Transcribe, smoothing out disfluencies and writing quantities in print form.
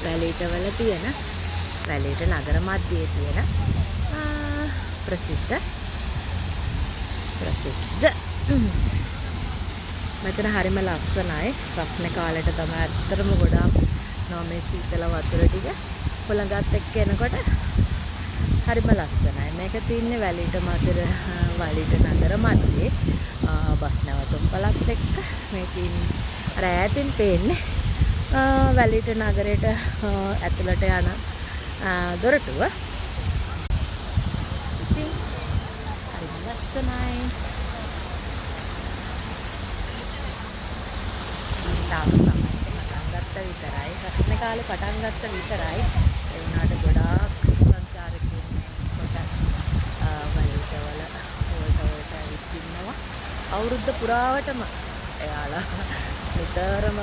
වැලිටවල තියෙන වැලිට නගර මැදයේ තියෙන ප්‍රසිද්ධ මෙතන හරිම ලස්සනයි. රස්නේ කාලේට තමයි ඇත්තටම ගොඩාක් මේ සීතල වතුර ටික පොළඟත් එක්ක එනකොට හරිම ලස්සනයි. මේක තින්නේ වැලිට නගර මැදේ බස් නැවතුම් පළත් එක්ක මේකින් අර ඈතින් පේන්නේ වැලිට නගරයට ඇතුළට යන දොරටුව. ඉතින් හරිම ලස්සනයි. තාම සමහර පටන් ගත්ත විතරයි. රස්නේ කාලේ පටන් ගත්ත විතරයි. ඒ වුණාට ගොඩාක් සංචාරකයන් කොට වැලිටවල වලට ඇවිත් ඉන්නවා. අවුරුද්ද පුරාවටම එයාලා නිතරම